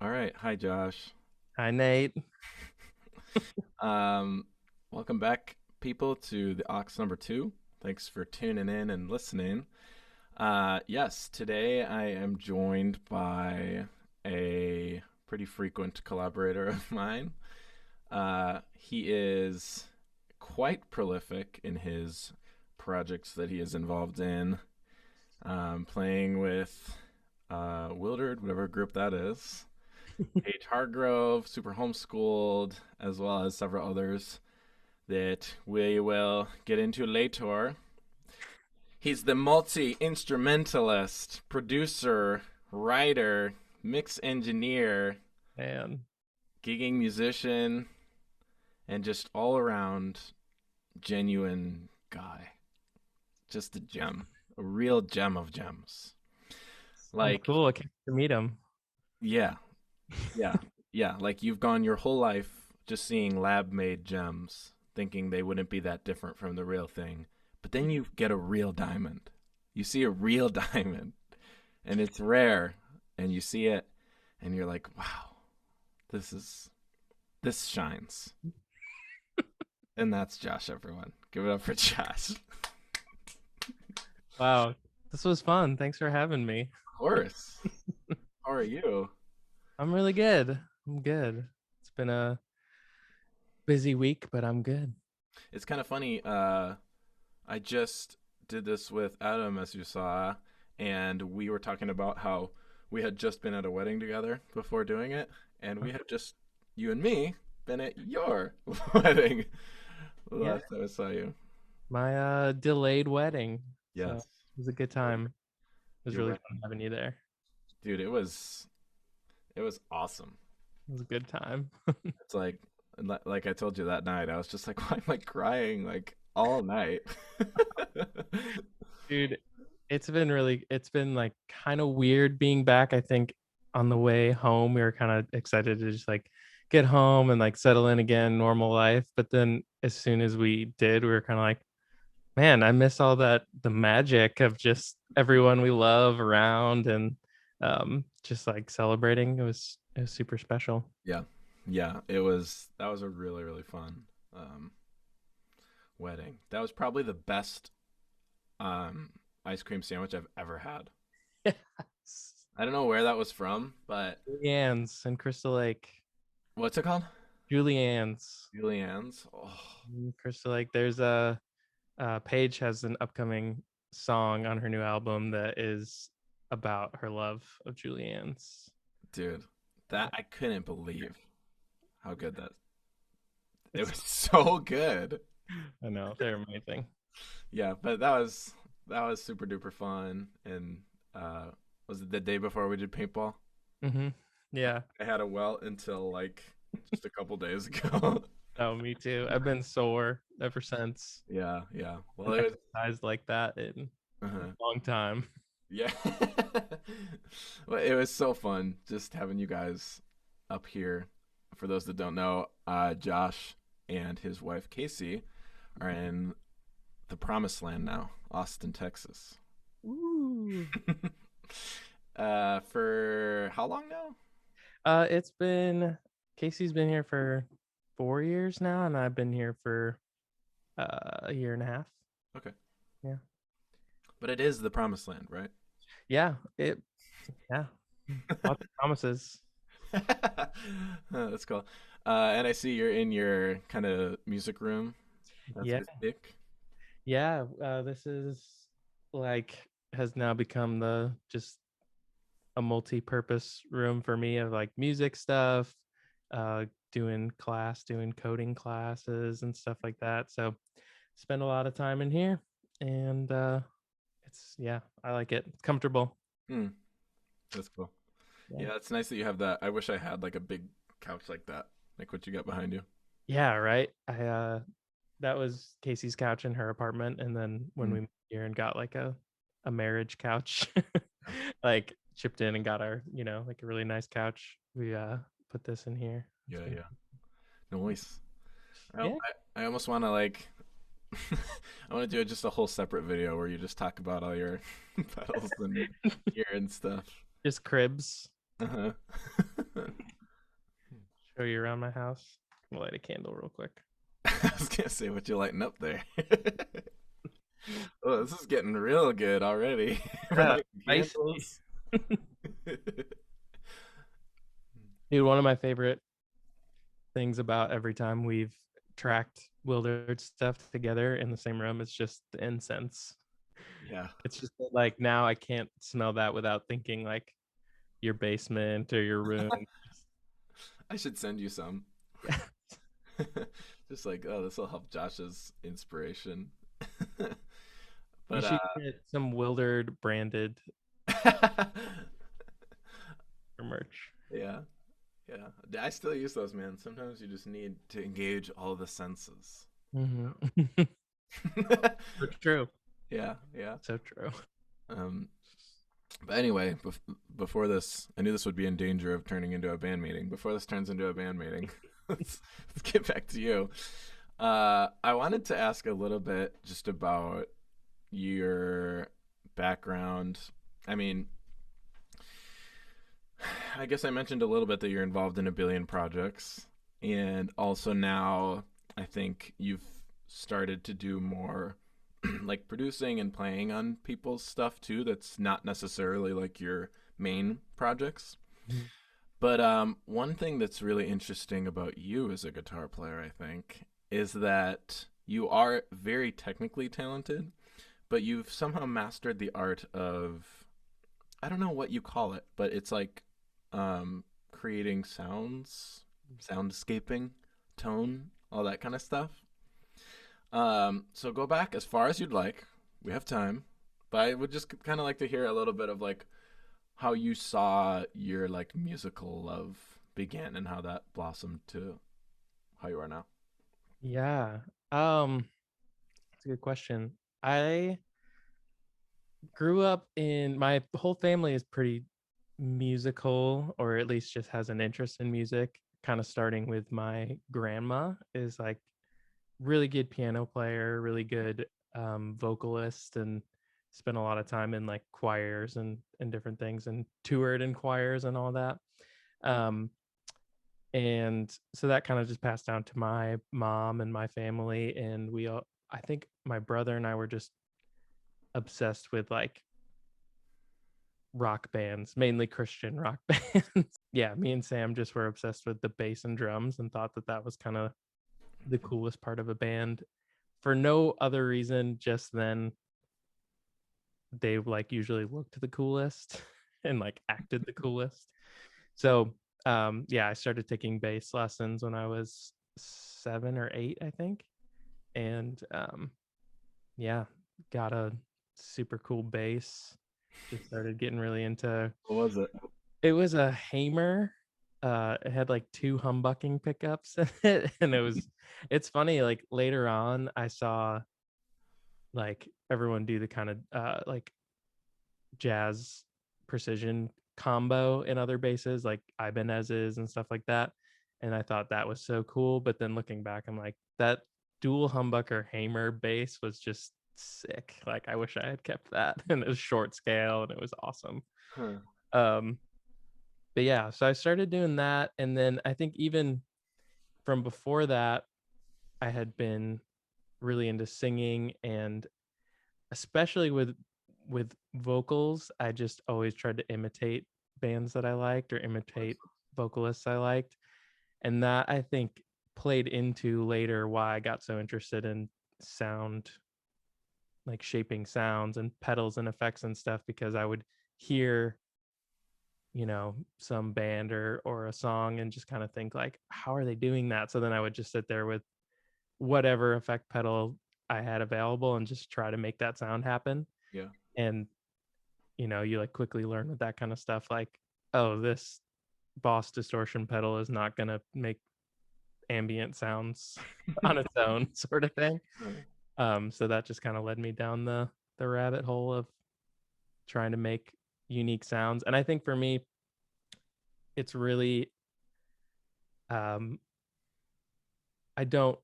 All right. Hi, Josh. Hi, Nate. Um, Welcome back, people, to the Ox number two. Thanks for tuning in and listening. Yes, today I am joined by a pretty frequent collaborator of mine. He is quite prolific in his projects that he is involved in, playing with Wildered, whatever group that is. Paige Hargrove, Super Homeschooled, as well as several others that we will get into later. He's the multi instrumentalist, producer, writer, mix engineer, Man, gigging musician, and just all around genuine guy. Just a gem, a real gem of gems. oh, Like, cool. I can't wait to meet him. yeah, yeah, yeah. Like you've gone your whole life just seeing lab made gems, thinking they wouldn't be that different from the real thing. But then you get a real diamond. You see a real diamond, and it's rare, and you see it, and you're like, wow, this is this shines. And that's Josh, everyone. Give it up for Josh. Wow, this was fun. Thanks for having me. Of course. How are you? I'm really good. I'm good. It's been a busy week, but I'm good. It's kind of funny. I just did this with Adam, as you saw, and we were talking about how we had just been at a wedding together before doing it, and we had just, you and me, been at your wedding the Yeah, last time I saw you. my delayed wedding. So Yes. it was a good time. It was Your really wedding. fun having you there. Dude, it was awesome. It was a good time. It's like I told you that night, I was just like, why am I crying like all night? Dude, it's been like kind of weird being back. I think on the way home, we were kind of excited to just like get home and like settle in again, normal life. But then as soon as we did, we were kind of like, man, I miss all that the magic of just everyone we love around and just like celebrating. It was super special. Yeah. Yeah, that was a really, really fun um wedding. That was probably the best um ice cream sandwich I've ever had. Yes. I don't know where that was from, but Julianne's and Crystal Lake. what's it called? Julianne's. Julianne's. Oh, Crystal Lake. There's a Paige has an upcoming song on her new album that is about her love of Julianne's. dude, that Yeah, I couldn't believe how good that. It it's was so good. I know they're amazing. Yeah, but that was super duper fun. And uh, was it the day before we did paintball? Hmm. Yeah. I had a welt until like just a couple days ago. Oh, me too. I've been sore ever since. Yeah, yeah. Well, An it was. exercise like that in a Uh-huh. long time. Yeah. Well, it was so fun just having you guys up here. For those that don't know, Josh and his wife Casey are in the promised land now, Austin, Texas. Ooh. For how long now? It's been Casey's been here for 4 years now, and I've been here for a year and a half. Okay. Yeah. But it is the promised land, right? Yeah. Yeah. Lots of promises. That's cool. And I see you're in your kind of music room. That's Yeah. his pick. Yeah. This is like has now become the just a multi-purpose room for me of like music stuff, uh, doing coding classes and stuff like that. So spend a lot of time in here, and it's yeah, I like it. It's comfortable. Hmm, that's cool. Yeah. Yeah, it's nice that you have that. I wish I had like a big couch like that, like what you got behind you. Yeah. Right. I that was Casey's couch in her apartment, and then when Mm, we moved here and got like a marriage couch, like chipped in and got our like a really nice couch, we put this in here. It's yeah, been yeah. Noise. yeah. I almost want to like. I want to do just a whole separate video where you just talk about all your pedals and gear and stuff. Just cribs. Uh-huh. show you around my house. I'll light a candle real quick. I was gonna say, what you lighting up there? Oh, this is getting real good already. For lighting Spicy. candles. Dude, one of my favorite things about every time we've tracked Wildered stuff together in the same room is just the incense. Yeah. It's just that, like, now I can't smell that without thinking like your basement or your room. I should send you some. Just like, oh, this will help Josh's inspiration. You But should get some Wildered branded merch. yeah, yeah. I still use those, man. Sometimes you just need to engage all the senses. Mm-hmm. So true. Yeah, yeah. So true. Um, but anyway, before this, I knew this would be in danger of turning into a band meeting. Before this turns into a band meeting, let's get back to you. I wanted to ask a little bit just about your background. I mean, I guess I mentioned a little bit that you're involved in a billion projects, and also now I think you've started to do more like producing and playing on people's stuff too. That's not necessarily like your main projects. Mm-hmm. But one thing that's really interesting about you as a guitar player, I think, is that you are very technically talented, but you've somehow mastered the art of, I don't know what you call it, but it's like creating sounds, soundscaping, tone, all that kind of stuff. So go back as far as you'd like. We have time, but I would just kind of like to hear a little bit of like how you saw your like musical love begin and how that blossomed to how you are now. Yeah. That's a good question. I grew up in my whole family is pretty musical, or at least just has an interest in music, kind of starting with my grandma is like really good piano player, really good vocalist, and spent a lot of time in like choirs and different things and toured in choirs and all that. Um, and so that kind of just passed down to my mom and my family, and we all, I think my brother and I were just obsessed with like rock bands, mainly Christian rock bands. Yeah, me and Sam just were obsessed with the bass and drums and thought that that was kind of the coolest part of a band for no other reason, just then they like usually looked the coolest and like acted the coolest. So yeah, I started taking bass lessons when I was 7 or 8, I think. And yeah, got a super cool bass. Just started getting really into. What was it? It was a Hamer. It had like 2 humbucking pickups in it, and it's funny. Like later on, I saw like everyone do the kind of like jazz precision combo in other basses, like Ibanez's and stuff like that, and I thought that was so cool. But then looking back, I'm like, that dual humbucker Hamer bass was just sick. Like I wish I had kept that, and it was short scale, and it was awesome. Huh. But yeah, so I started doing that, and then I think even from before that, I had been really into singing, and especially with vocals, I just always tried to imitate bands that I liked or imitate vocalists I liked, and that I think played into later why I got so interested in sound, like shaping sounds and pedals and effects and stuff, because I would hear some band or a song and just kind of think like, how are they doing that? So then I would just sit there with whatever effect pedal I had available and just try to make that sound happen. Yeah. And you like quickly learn with that kind of stuff, like, oh, this Boss distortion pedal is not going to make ambient sounds on its own, sort of thing. So that just kind of led me down the rabbit hole of trying to make unique sounds. And I think for me, it's really I don't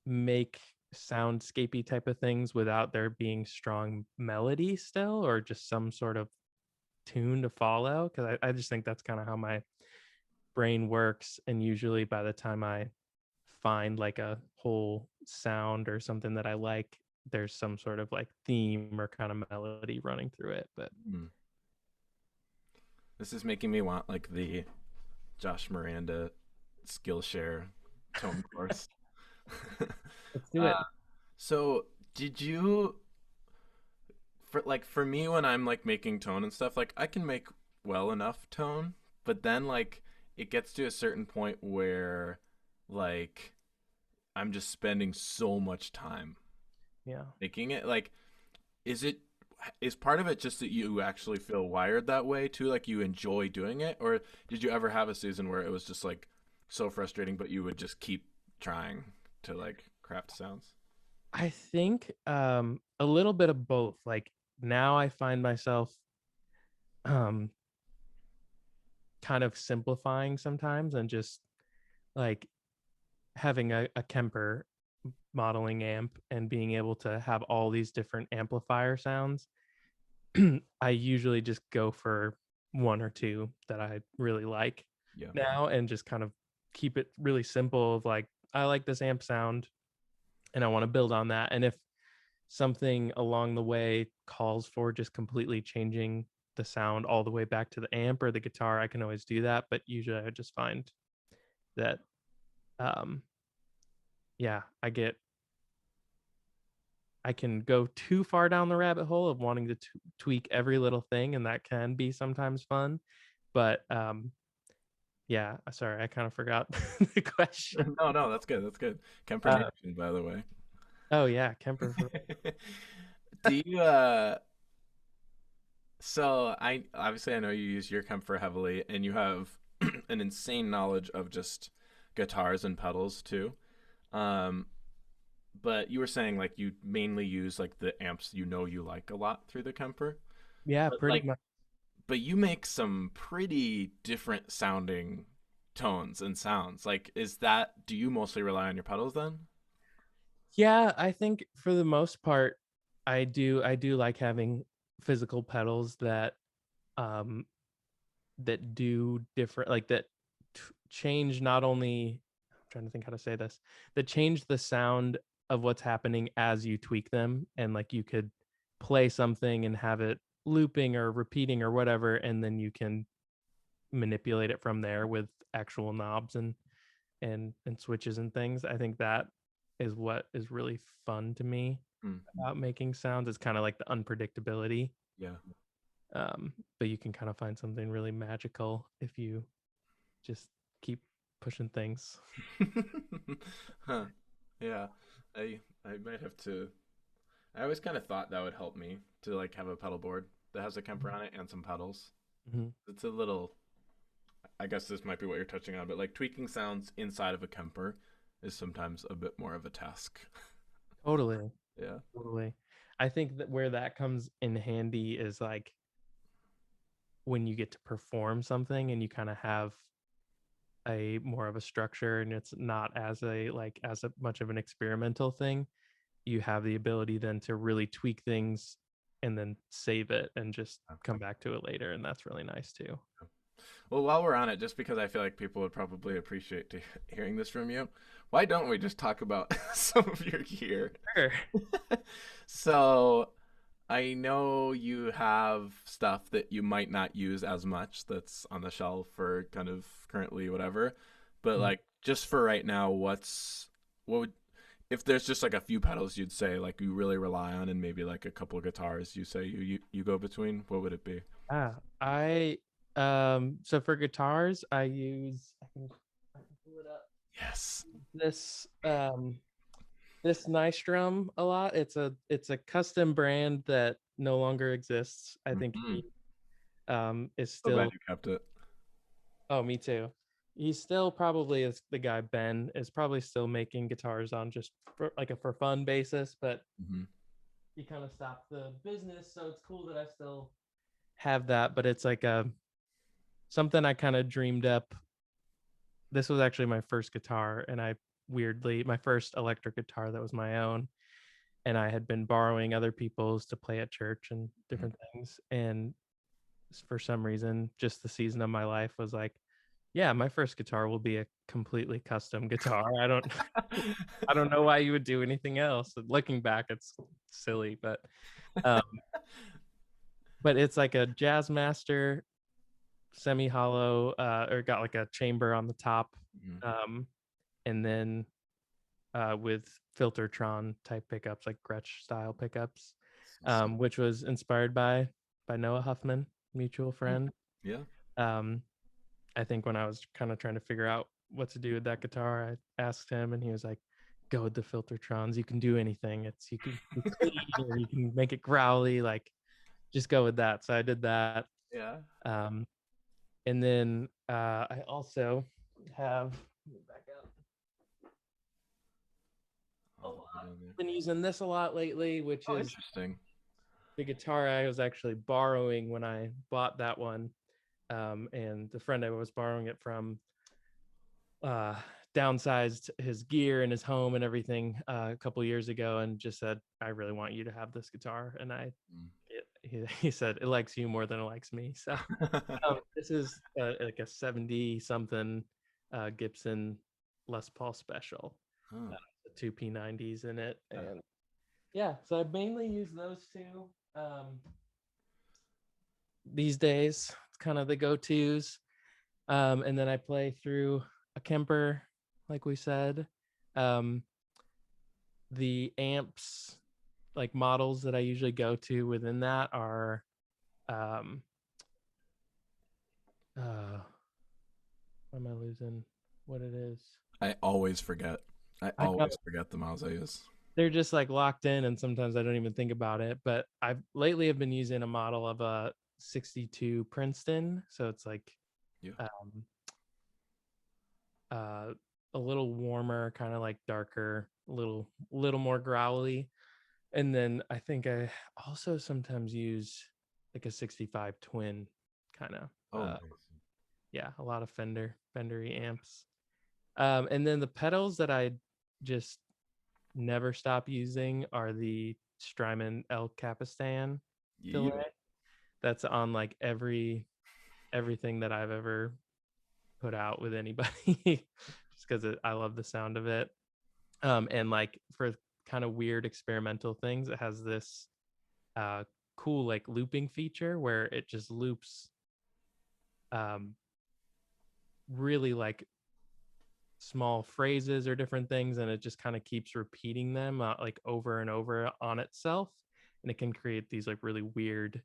make soundscapey type of things without there being strong melody still, or just some sort of tune to follow, because I just think that's kind of how my brain works, and usually by the time I find like a whole sound or something that I like, there's some sort of like theme or kind of melody running through it. But Hmm. This is making me want like the Josh Miranda Skillshare tone course. let's do uh, it. so did you for me when I'm like making tone and stuff, like I can make well enough tone, but then like it gets to a certain point where like I'm just spending so much time Yeah. making it. Like, is it is part of it just that you actually feel wired that way too? Like you enjoy doing it, or did you ever have a season where it was just like so frustrating, but you would just keep trying to like craft sounds? I think a little bit of both. Like now I find myself um kind of simplifying sometimes and just like having a Kemper modeling amp and being able to have all these different amplifier sounds. I usually just go for one or two that I really like Yeah. now and just kind of keep it really simple of like I like this amp sound and I want to build on that. And if something along the way calls for just completely changing the sound all the way back to the amp or the guitar, I can always do that. But usually I just find that um yeah, I can go too far down the rabbit hole of wanting to tweak every little thing, and that can be sometimes fun. But yeah, sorry, I kind of forgot the question. No, no, that's good. That's good. Kemper Uh, Nation, by the way. oh yeah, Kemper. Do you so I know you use your Kemper heavily and you have an insane knowledge of just guitars and pedals too. Um but you were saying like you mainly use like the amps you like a lot through the Kemper. Yeah, But pretty like much. but you make some pretty different sounding tones and sounds. Like do you mostly rely on your pedals then? Yeah, I think for the most part, I do like having physical pedals um that do different like that change not only I'm trying to think how to say this, that change the sound of what's happening as you tweak them, and like you could play something and have it looping or repeating or whatever, and then you can manipulate it from there with actual knobs and switches and things. I think that is what is really fun to me Mm, about making sounds. It's kind of like the unpredictability, yeah. but you can kind of find something really magical if you just keep pushing things. Huh. Yeah. I might have to I always kind of thought that would help me to like have a pedal board that has a Kemper on it and some pedals. Mm-hmm. It's a little I guess this might be what you're touching on, but like tweaking sounds inside of a Kemper is sometimes a bit more of a task. Totally, Yeah. totally. I think that where that comes in handy is like when you get to perform something and you kind of have a more of a structure and it's not as a like as a much of an experimental thing. You have the ability then to really tweak things and then save it and just come back to it later, and that's really nice too. Well, while we're on it, just because I feel like people would probably appreciate hearing this from you, why don't we just talk about some of your gear? Sure. So, I know you have stuff that you might not use as much that's on the shelf or kind of currently whatever, but like just for right now, what would if there's just like a few pedals you'd say like you really rely on and maybe like a couple of guitars you say you go between, what would it be? I so for guitars I can pull it up. Yes. This this nice drum a lot. It's a custom brand that no longer exists. I think Hmm. he is So glad still. you kept it. Oh, me too. He's still probably is the guy Ben is probably still making guitars on just for like a for fun basis, but Hmm. he kind of stopped the business, so it's cool that I still have that. But it's like a something I kind of dreamed up. This was actually my first guitar, and I weirdly my first electric guitar that was my own, and I had been borrowing other people's to play at church and different things. And for some reason, just the season of my life was like, Yeah, my first guitar will be a completely custom guitar. I don't know why you would do anything else. Looking back, it's silly, um, but it's like a Jazzmaster semi-hollow, or got like a chamber on the top, Mhm. and then with Filtertron type pickups, like Gretsch style pickups, So, which was inspired by Noah Huffman, mutual mm, friend. yeah. Um, I think when I was kind of trying to figure out what to do with that guitar, I asked him, and he was like, "Go with the Filtertrons. You can do anything. You can be clean, or you can make it growly. Like, just go with that." So I did that. Yeah. Um, and then I also have, let me back up. Been using this a lot lately, which Oh, is interesting. the guitar I was actually borrowing when I bought that one. And the friend I was borrowing it from uh, downsized his gear and his home and everything a couple years ago, and just said, "I really want you to have this guitar." And he said, "It likes you more than it likes me." So this is like a 70 something Gibson Les Paul special, Oh, the two P90s in it. And yeah, so I mainly use those two these days. It's kind of the go-tos. And then I play through a Kemper, like we said. Um, the amps, like models that I usually go to within that are um what am I losing? What it is? I always forget. I I know always forget the mouse I use. they're just like locked in, and sometimes I don't even think about it. But I've lately have been using a model of a 62 Princeton, so it's like Yeah. um uh a little warmer, kind of like darker, little more growly. And then I think I also sometimes use like a 65 twin kind of Oh, nice. yeah, a lot of Fendery amps. And then the pedals that I just never stop using are the Strymon El Capistan delay. Yeah. That's on like everything that I've ever put out with anybody, just because I love the sound of it. And like for kind of weird experimental things, it has this uh, cool like looping feature where it just loops um, really like small phrases or different things, and it just kind of keeps repeating them like over and over on itself, and it can create these like really weird,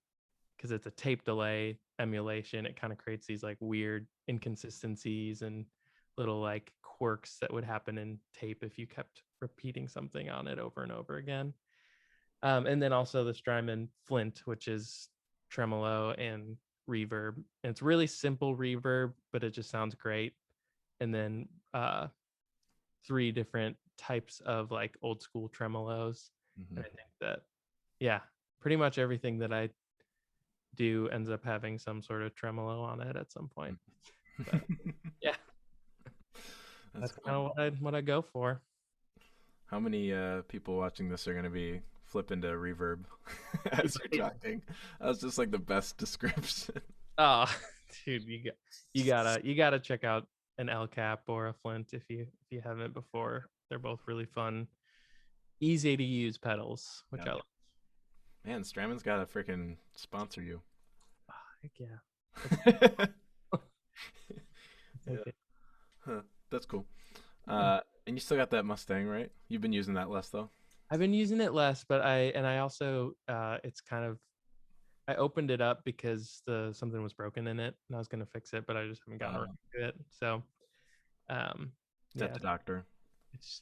because it's a tape delay emulation, it kind of creates these like weird inconsistencies and little like quirks that would happen in tape if you kept repeating something on it over and over again. And then also the Strymon Flint, which is tremolo and reverb. And it's really simple reverb, but it just sounds great. And then three different types of like old school tremolos. Hmm. And I think that, yeah, pretty much everything that I do ends up having some sort of tremolo on it at some point. But yeah, That's that's cool. kind of what I go for. How many people watching this are going to be flipping to reverb as you're talking? That was just like the best description. Oh, dude, you gotta check out an El Cap or a Flint if you haven't before. They're both really fun, easy to use pedals, which Yeah. I like. Man, Stramon's got to freaking sponsor you. Oh, heck yeah. Yeah. Okay. Huh. That's cool. Yeah. And you still got that Mustang, right? You've been using that less though. I've been using it less, but I also it's kind of, I opened it up because the something was broken in it and I was gonna fix it, but I just haven't gotten around to it. So um Is that yeah, the doctor? it's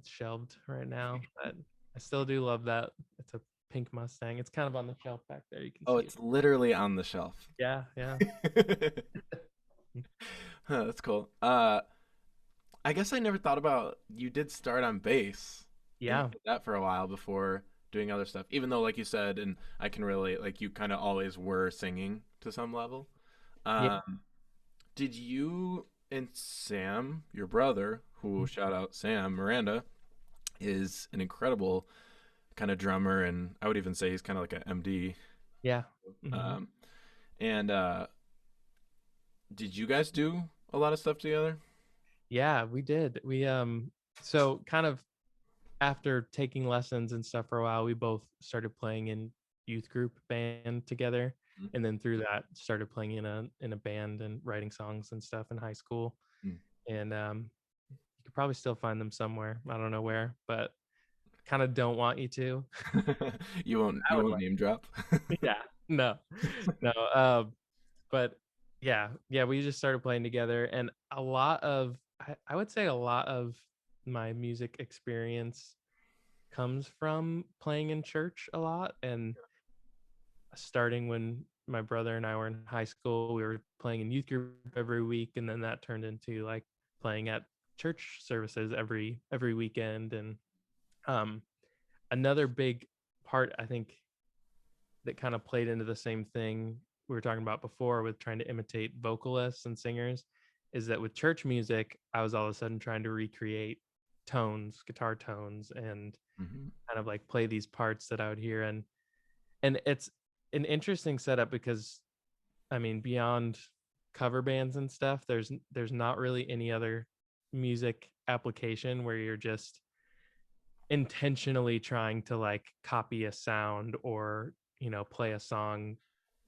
shelved right now, but I still do love that. It's a pink Mustang. It's kind of on the shelf back there. You can Oh, see it. it's literally on the shelf. Yeah, yeah. Huh, that's cool. I guess I never thought about you did start on bass and you Yeah. did that for a while before doing other stuff. Even though, like you said, and I can relate, like you kind of always were singing to some level. Yeah. Um, did you and Sam, your brother, who shout out Sam Miranda, is an incredible kind of drummer, and I would even say he's kind of like an MD. Yeah. Hmm. Um, and did you guys do a lot of stuff together? Yeah, we did. So kind of after taking lessons and stuff for a while, we both started playing in youth group band together, Mm, and then through that started playing in a band and writing songs and stuff in high school. mm. And you could probably still find them somewhere. I don't know where, but kind of don't want you to. I You would won't name drop. like, yeah, no, no. But yeah, we just started playing together, and I would say a lot of my music experience comes from playing in church a lot. And starting when my brother and I were in high school, we were playing in youth group every week, and then that turned into like playing at church services every weekend. And um another big part, I think, that kind of played into the same thing we were talking about before with trying to imitate vocalists and singers, is that with church music, I was all of a sudden trying to recreate tones, guitar tones, and Hmm. kind of like play these parts that I would hear. And it's an interesting setup because, I mean, beyond cover bands and stuff, there's not really any other music application where you're just intentionally trying to like copy a sound or play a song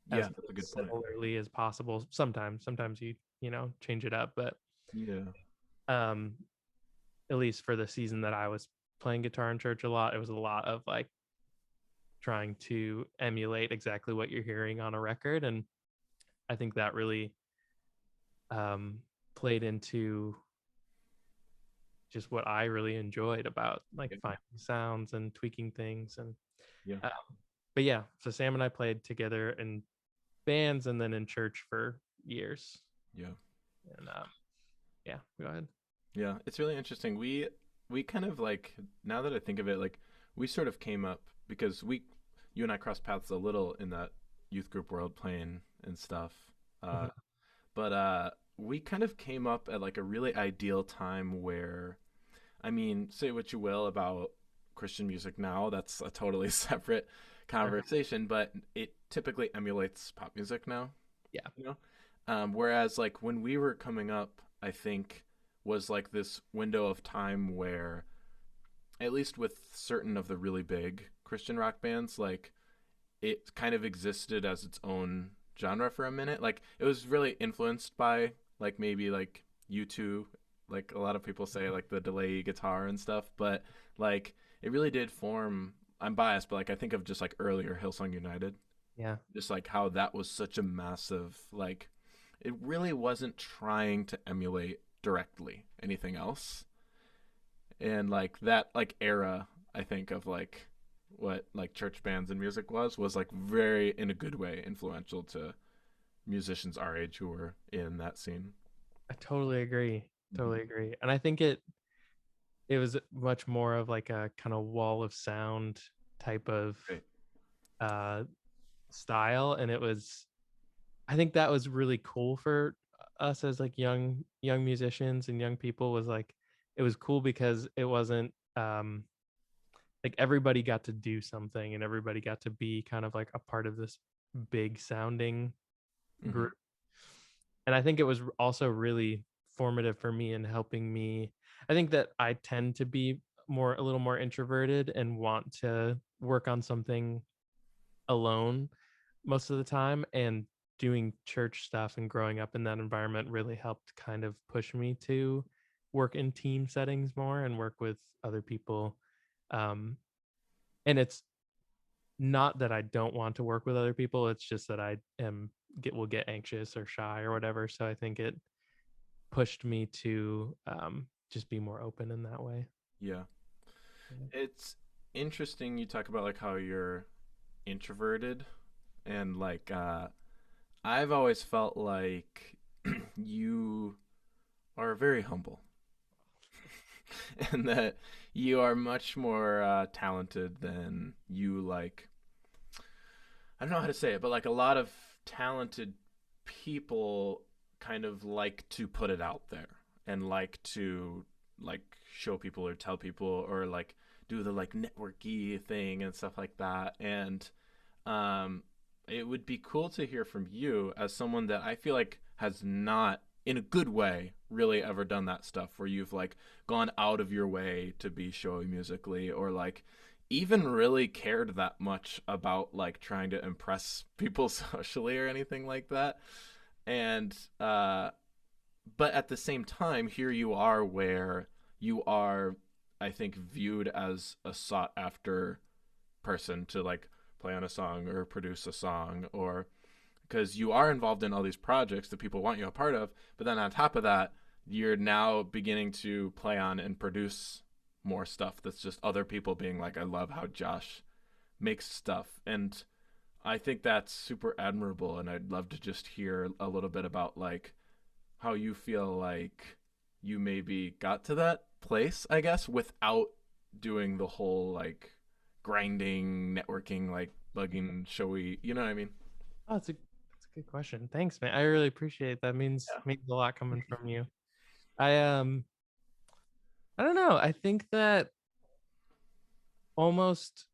Yeah, as that's a good point. similarly as possible. Sometimes you change it up, but Yeah. um at least for the season that I was playing guitar in church a lot, it was a lot of like trying to emulate exactly what you're hearing on a record. And I think that really um played into just what I really enjoyed about like Yeah. finding sounds and tweaking things. And Yeah. uh, but yeah, so Sam and I played together in bands and then in church for years. Yeah. And yeah, go ahead. Yeah. It's really interesting. We kind of like, now that I think of it, like we sort of came up because we you and I crossed paths a little in that youth group world playing and stuff. Uh Mhm. but we kind of came up at like a really ideal time where, I mean, say what you will about Christian music now, that's a totally separate Uh-huh. conversation, but it typically emulates pop music now, Yeah. you know? Whereas, like, when we were coming up, I think was like this window of time where, at least with certain of the really big Christian rock bands, like, it kind of existed as its own genre for a minute. Like, it was really influenced by, like, maybe like U2, like a lot of people say, like the delay guitar and stuff, but like it really did form. I'm biased, but like I think of just like earlier Hillsong United, Yeah. just like how that was such a massive, like, it really wasn't trying to emulate directly anything else. And like that like era, I think of like what like church bands and music was like very, in a good way, influential to musicians our age who were in that scene. I totally agree. Mm-hmm. Totally agree. And I think it was much more of like a kind of wall of sound type of Right. uh style. And I think that was really cool for us as like young musicians and young people. Was like it was cool because it wasn't like everybody got to do something and everybody got to be kind of like a part of this big sounding Mm-hmm. group. And I think it was also really formative for me in helping me. I think that I tend to be a little more introverted and want to work on something alone most of the time. And doing church stuff and growing up in that environment really helped kind of push me to work in team settings more and work with other people. Um, and it's not that I don't want to work with other people. It's just that I will get anxious or shy or whatever. So I think it pushed me to just be more open in that way. Yeah. Yeah. It's interesting you talk about like how you're introverted, and like I've always felt like you are very humble and that you are much more talented than you like. I don't know how to say it, but like a lot of talented people kind of like to put it out there and like to like show people or tell people or like do the like networky thing and stuff like that. And um, it would be cool to hear from you as someone that I feel like has not in a good way, really ever done that stuff where you've like gone out of your way to be showy musically, or like even really cared that much about like trying to impress people socially or anything like that. And but at the same time, here you are where you are, I think, viewed as a sought after person to like play on a song or produce a song, or because you are involved in all these projects that people want you a part of. But then on top of that, you're now beginning to play on and produce more stuff that's just other people being like, I love how Josh makes stuff. And I think that's super admirable. And I'd love to just hear a little bit about like how you feel like you maybe got to that place, I guess, without doing the whole like grinding, networking, like bugging, showy, you know what I mean? Oh, that's a good question. Thanks, man. I really appreciate it. That Yeah. means a lot coming from you. I I don't know. I think that almost,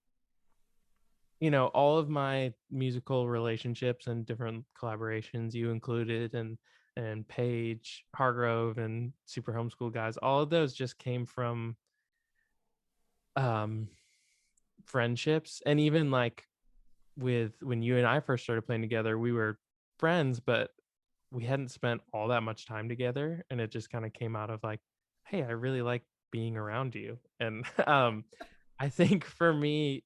all of my musical relationships and different collaborations you included, and Paige, Hargrove, and Super Homeschool guys, all of those just came from um friendships. And even like with when you and I first started playing together, we were friends, but we hadn't spent all that much time together, and it just kind of came out of like, hey, I really like being around you. And I think for me,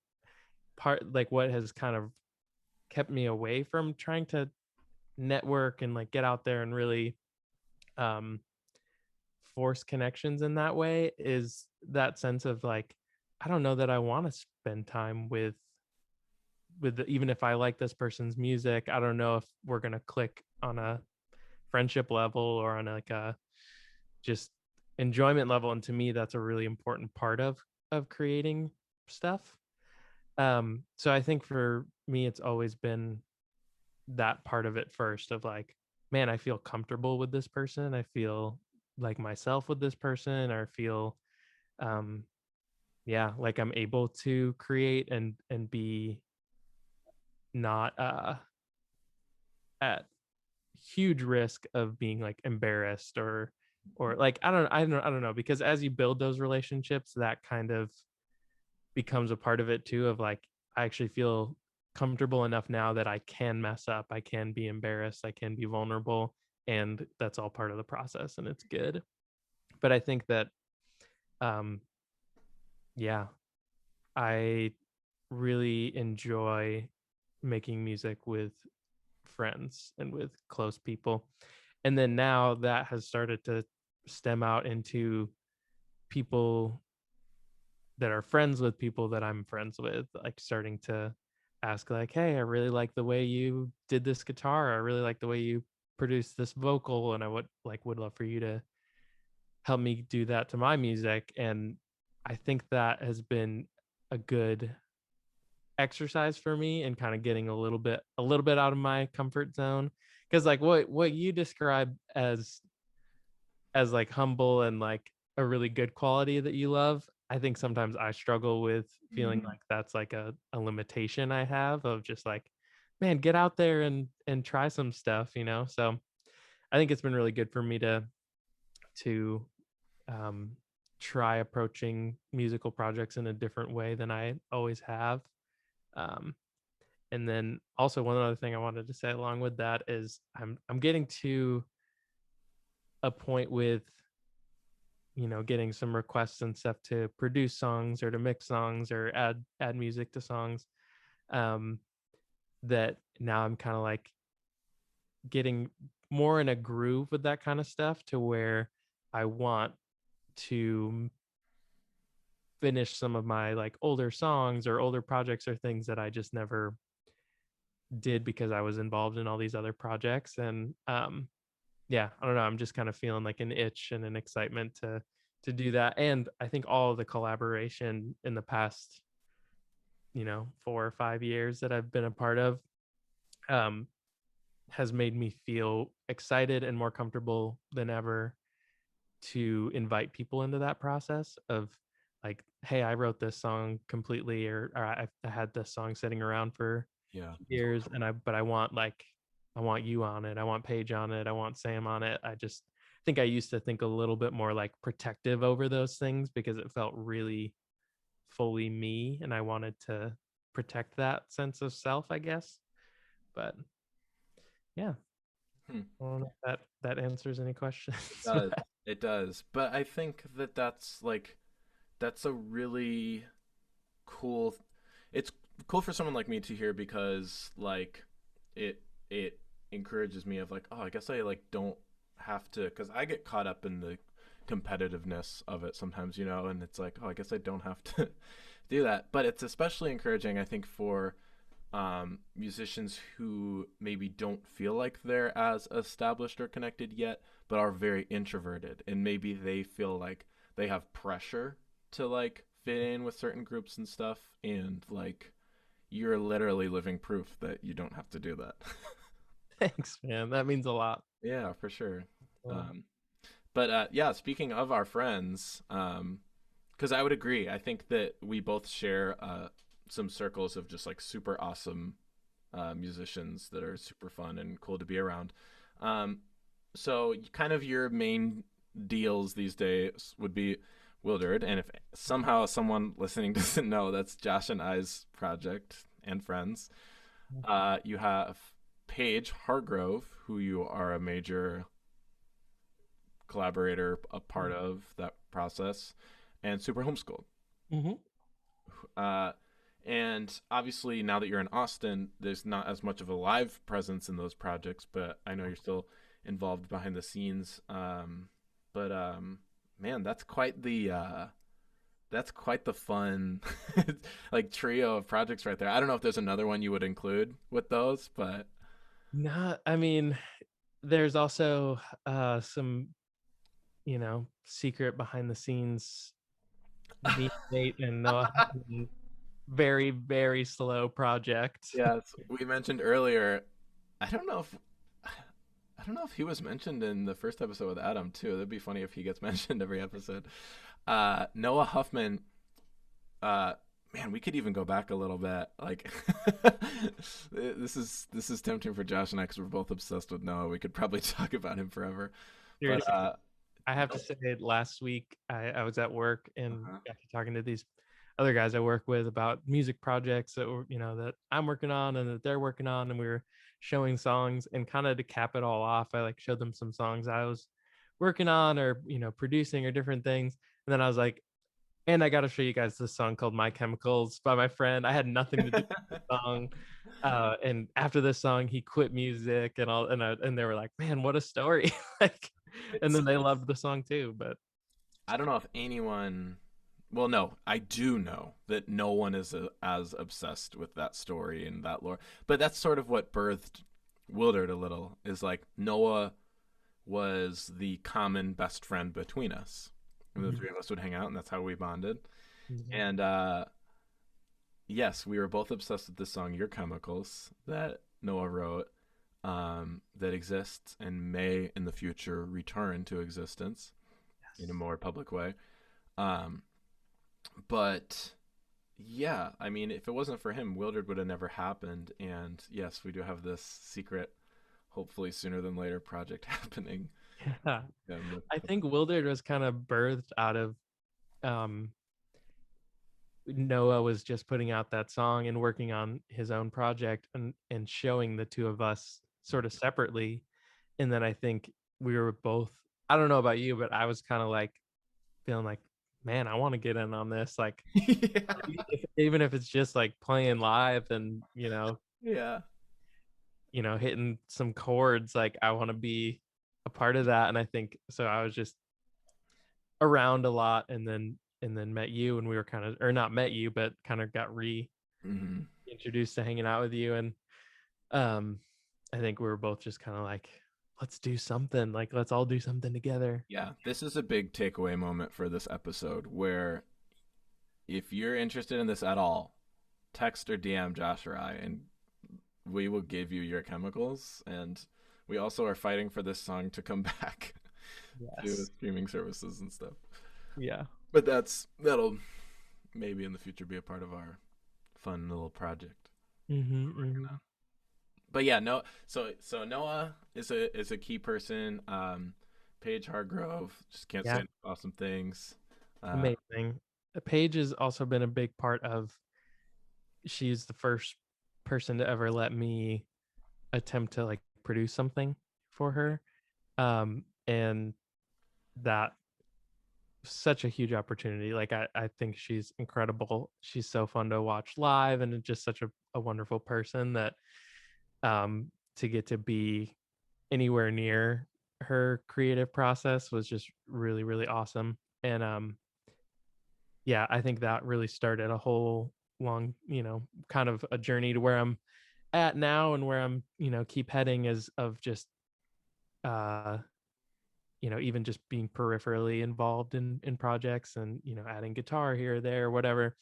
part like what has kind of kept me away from trying to network and like get out there and really um force connections in that way is that sense of like, I don't know that I want to spend time even if I like this person's music. I don't know if we're going to click on a friendship level or on like a just enjoyment level. And to me, that's a really important part of creating stuff. So I think for me, it's always been that part of it first, of like, man, I feel comfortable with this person. I feel like myself with this person, or feel um yeah, like I'm able to create and be not at huge risk of being like embarrassed, or like I don't know, because as you build those relationships, that kind of becomes a part of it too, of like, I actually feel comfortable enough now that I can mess up, I can be embarrassed, I can be vulnerable, and that's all part of the process, and it's good. But I think that um yeah, I really enjoy making music with friends and with close people. And then now that has started to stem out into people that are friends with people that I'm friends with, like starting to ask like, hey, I really like the way you did this guitar. I really like the way you produced this vocal, and I would love for you to help me do that to my music. And I think that has been a good exercise for me and kind of getting a little bit out of my comfort zone, because like what you describe as like humble and like a really good quality that you love, I think sometimes I struggle with feeling like that's like a limitation I have, of just like, man, get out there and try some stuff. So I think it's been really good for me to um try approaching musical projects in a different way than I always have. um and then also one other thing I wanted to say along with that is I'm getting to a point with getting some requests and stuff to produce songs or to mix songs or add music to songs, um that now I'm kind of like getting more in a groove with that kind of stuff, to where I want to finish some of my like older songs or older projects or things that I just never did because I was involved in all these other projects. And yeah, I don't know, I'm just kind of feeling like an itch and an excitement to do that. And I think all of the collaboration in the past 4 or 5 years that I've been a part of um has made me feel excited and more comfortable than ever to invite people into that process of like, hey, I wrote this song completely, or I had this song sitting around for Yeah. years, and I want like I want you on it. I want Paige on it. I want Sam on it. I just think I used to think a little bit more like protective over those things because it felt really fully me, and I wanted to protect that sense of self, I guess. But yeah, Hmm. I don't know if that answers any questions. It does. It does. But I think that that's a really cool. It's cool for someone like me to hear because like it encourages me of like, oh, I guess I like don't have to, because I get caught up in the competitiveness of it sometimes, and it's like, oh, I guess I don't have to do that. But it's especially encouraging, I think, for musicians who maybe don't feel like they're as established or connected yet, but are very introverted, and maybe they feel like they have pressure to like fit in with certain groups and stuff, and like you're literally living proof that you don't have to do that. Thanks, man. That means a lot. Yeah, for sure. Well, Um, but yeah, speaking of our friends, because I would agree, I think that we both share some circles of just like super awesome musicians that are super fun and cool to be around. Um, so, kind of your main deals these days would be Wildered, and if somehow someone listening doesn't know, that's Josh and I's project and friends. You have Paige Hargrove, who you are a major collaborator, a part of that process, and Super Homeschooled. mm-hmm. Uh, and obviously, now that you're in Austin, there's not as much of a live presence in those projects, but I know you're still involved behind the scenes. But man, that's quite the fun like trio of projects right there. I don't know if there's another one you would include with those, but Not, I mean, there's also some, secret behind the scenes, me, Nate, and Noah, very, very slow project. yes, we mentioned earlier. I don't know if I don't know if he was mentioned in the first episode with Adam too. That'd be funny if he gets mentioned every episode. Noah Huffman. Uh, Man, we could even go back a little bit. Like, this is tempting for Josh and I because we're both obsessed with Noah. We could probably talk about him forever. But Seriously, I have to say, last week I was at work and uh-huh. got to talking to these other guys I work with about music projects that were, that I'm working on and that they're working on, and we were showing songs, and kind of to cap it all off, I like showed them some songs I was working on or producing or different things, and then I was like, and I got to show you guys this song called My Chemicals by my friend. I had nothing to do with the song. And after this song, he quit music and all, and they were like, man, what a story. Like, and It's then they loved the song too. But I don't know if anyone. Well, no, I do know that no one is as obsessed with that story and that lore. But that's sort of what birthed Wildered a little. Is like Noah was the common best friend between us. And the three of us would hang out, and that's how we bonded. yeah. And yes, we were both obsessed with the song "Your Chemicals" that Noah wrote, that exists and may in the future return to existence in a more public way. Um, but yeah, I mean, if it wasn't for him, Wildered would have never happened. And yes, we do have this secret, hopefully sooner than later, project happening. Yeah. I think Wildered was kind of birthed out of um, Noah was just putting out that song and working on his own project, and showing the two of us sort of separately. And then I think we were both, I don't know about you, but I was kind of like feeling like, man, I want to get in on this. Like, Yeah. even if it's just like playing live and, Yeah. hitting some chords, like I want to be a part of that. And I think so I was just around a lot, and then met you, and we were kind of, or not met you, but kind of got Hmm. reintroduced to hanging out with you. And um I think we were both just kind of like, let's do something, like let's all do something together. Yeah, this is a big takeaway moment for this episode where if you're interested in this at all, text or DM Josh or I, and we will give you your chemicals. And we also are fighting for this song to come back to Yes. streaming services and stuff. Yeah. But that'll maybe in the future be a part of our fun little project Mm-hmm, we're working mm-hmm. on. but yeah, no. So Noah is a key person. Paige Hargrove, just can't say Yeah, enough awesome things. Uh, amazing. Paige has also been a big part of. She's the first person to ever let me attempt to like produce something for her, and that such a huge opportunity. Like I think she's incredible. She's so fun to watch live and just such a wonderful person that to get to be anywhere near her creative process was just really, really awesome. And yeah, I think that really started a whole long, kind of a journey to where I'm at now and where I'm, keep heading is of just uh even just being peripherally involved in projects and adding guitar here or there or whatever.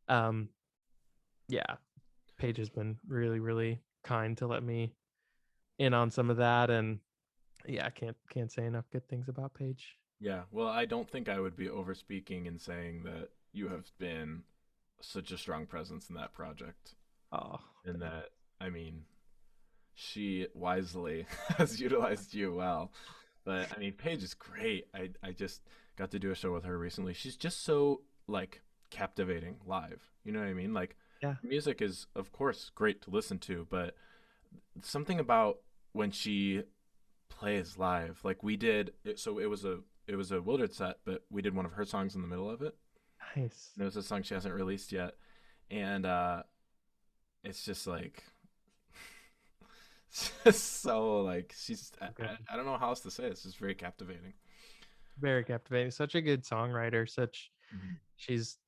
um yeah, Paige has been really, really kind to let me in on some of that. And yeah, I can't say enough good things about Paige. yeah, well, I don't think I would be overspeaking in saying that you have been such a strong presence in that project, Oh, and that I mean, she wisely has utilized you well. But I mean, Paige is great. I just got to do a show with her recently. She's just so like captivating live. You know what I mean? Like yeah. her music is of course great to listen to, but something about when she plays live, like we did. So it was a Wildered set, but we did one of her songs in the middle of it. Nice. And it was a song she hasn't released yet, and it's just like it's just so like she's So good. I don't know how else to say it. It's just very captivating. Very captivating. Such a good songwriter. Such Mhm. She's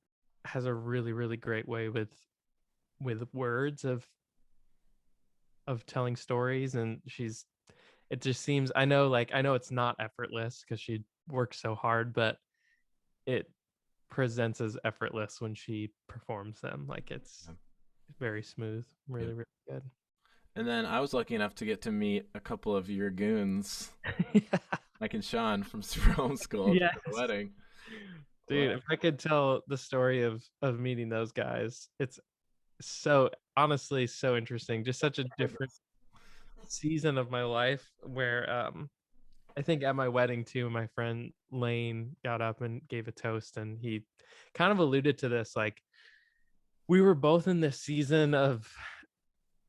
has a really, really great way with words of telling stories. And she's it just seems, I know it's not effortless because she works so hard, but it presents as effortless when she performs them. Like it's Yeah. very smooth, Yeah. really, really good. And then I was lucky enough to get to meet a couple of your goons, Mike and Sean from Super Homeschooled Yes. at the wedding. Dude, Well, if I could tell the story of meeting those guys, it's so honestly so interesting. Just such a different season of my life where I think at my wedding too, my friend Lane got up and gave a toast, and he kind of alluded to this. Like we were both in this season of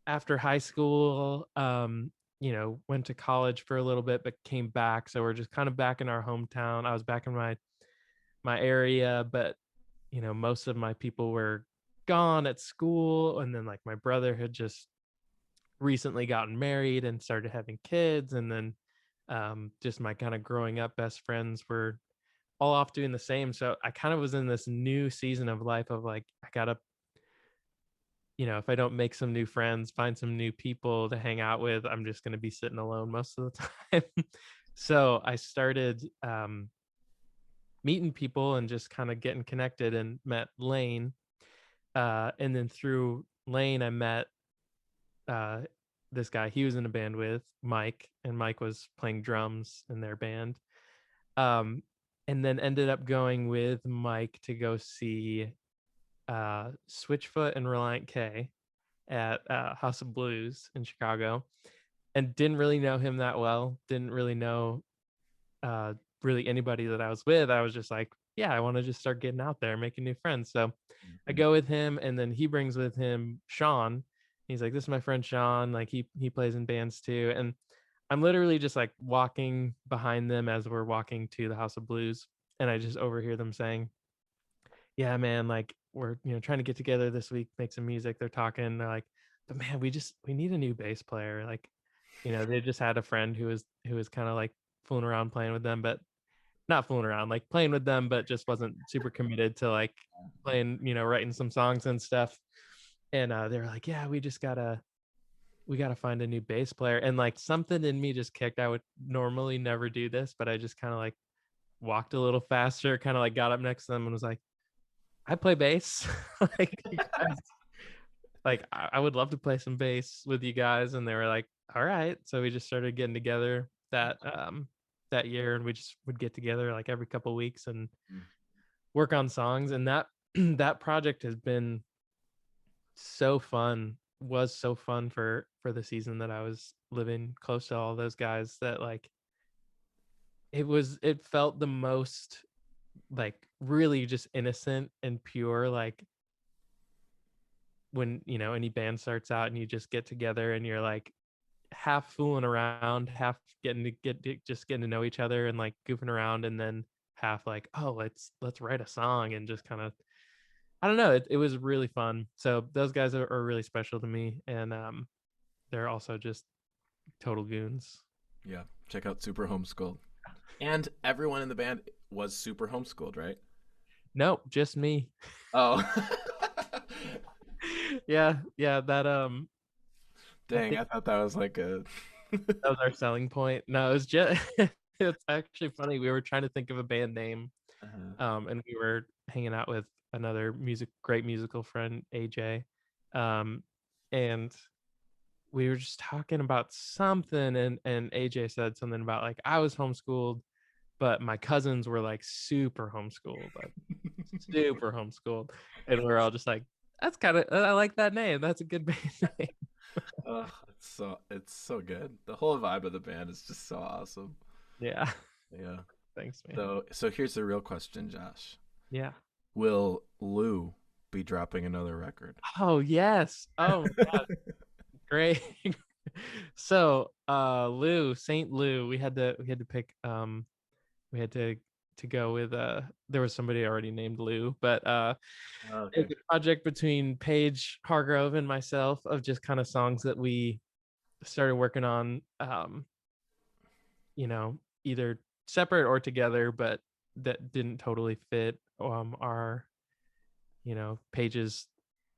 after high school, went to college for a little bit, but came back. So we're just kind of back in our hometown. I was back in my area, but most of my people were gone at school. And then like my brother had just recently gotten married and started having kids. And then just my kind of growing up best friends were all off doing the same. So I kind of was in this new season of life of like, I gotta, if I don't make some new friends, find some new people to hang out with, I'm just going to be sitting alone most of the time. So I started meeting people and just kind of getting connected and met Lane. And then through Lane, I met uh, this guy he was in a band with, Mike, and Mike was playing drums in their band. Um, and then ended up going with Mike to go see Switchfoot and Reliant K at House of Blues in Chicago, and didn't really know him that well. Didn't really know uh, really anybody that I was with. I was just like, yeah, I want to just start getting out there, making new friends. So I go with him, and then he brings with him Sean. He's like, this is my friend Sean. Like he plays in bands too, and I'm literally just like walking behind them as we're walking to the House of Blues, and I just overhear them saying, yeah, man, like we're trying to get together this week, make some music. They're talking, they're like, but man, we need a new bass player. Like, they just had a friend who was kind of like fooling around playing with them, but not fooling around, like playing with them, but just wasn't super committed to like playing, writing some songs and stuff. And they were like, yeah, we gotta find a new bass player. And like something in me just kicked. I would normally never do this, but I just kind of like walked a little faster, kind of like got up next to them and was like, I play bass. Like, you guys, like I would love to play some bass with you guys. And they were like, all right. So we just started getting together that year, and we just would get together like every couple of weeks and work on songs. And that that project has been so fun, was so fun for the season that I was living close to all those guys, that like it felt the most like really just innocent and pure, like when any band starts out and you just get together and you're like half fooling around, half just getting to know each other and like goofing around, and then half like, oh, let's write a song, and just kind of, I don't know, it was really fun. So those guys are really special to me, and they're also just total goons. Yeah, check out Super Homeschooled. And everyone in the band was super homeschooled, right? Nope, just me. Oh. Yeah, that I Dang, think I thought that was like a that was our selling point. No, it was just it's actually funny. We were trying to think of a band name, uh, and we were hanging out with another great musical friend, AJ, and we were just talking about something, and AJ said something about like, I was homeschooled, but my cousins were like super homeschooled, like super homeschooled, and we're all just like, that's kind of, I like that name. That's a good band name. oh, it's so good. The whole vibe of the band is just so awesome. Yeah. Yeah. Thanks, man. So here's the real question, Josh. Yeah. Will Lou be dropping another record? Oh yes. Oh my God. Great. So St. Lou, we had to pick, we had to go with, there was somebody already named Lou, but Okay. it's a project between Paige, Hargrove, and myself, of just kind of songs that we started working on, either separate or together, but that didn't totally fit our, Paige's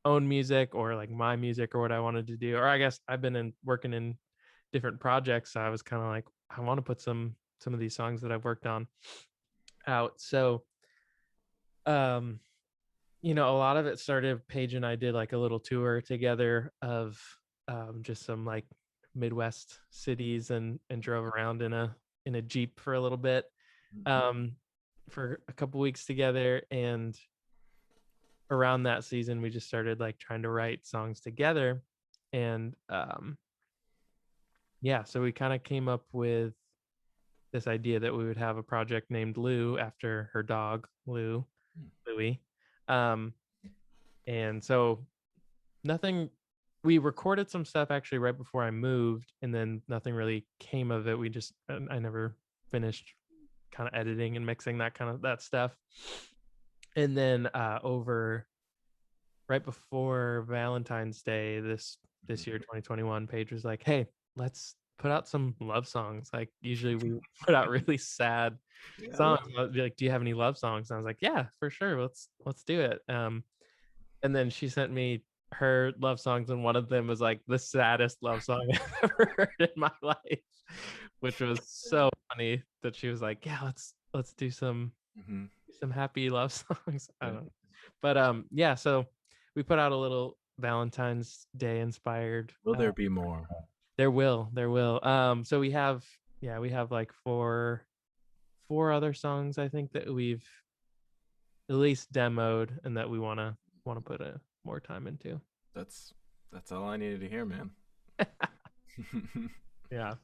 own music, or like my music, or what I wanted to do. Or I guess I've been working in different projects, so I was kind of like, I want to put some of these songs that I've worked on out. So um a lot of it started, Paige and I did like a little tour together of just some like Midwest cities, and drove around in a Jeep for a little bit, um for a couple weeks together. And around that season we just started like trying to write songs together. And yeah, so we kind of came up with this idea that we would have a project named Lou, after her dog Louie. um and so nothing, we recorded some stuff actually right before I moved, and then nothing really came of it. I never finished kind of editing and mixing that stuff. And then over right before Valentine's Day this year, 2021, Paige was like, hey, let's put out some love songs. Like usually we put out really sad Yeah. songs. I'd be like, do you have any love songs? And I was like, yeah, for sure, let's do it. And then she sent me her love songs, and one of them was like the saddest love song I've ever heard in my life, which was so funny that she was like, yeah, let's do Mhm. some happy love songs. I Yeah. don't know. But yeah, so we put out a little Valentine's Day inspired, Will there be more? there will. So we have like four other songs, I think, that we've at least demoed, and that we want to put more time into. That's all I needed to hear, man. Yeah,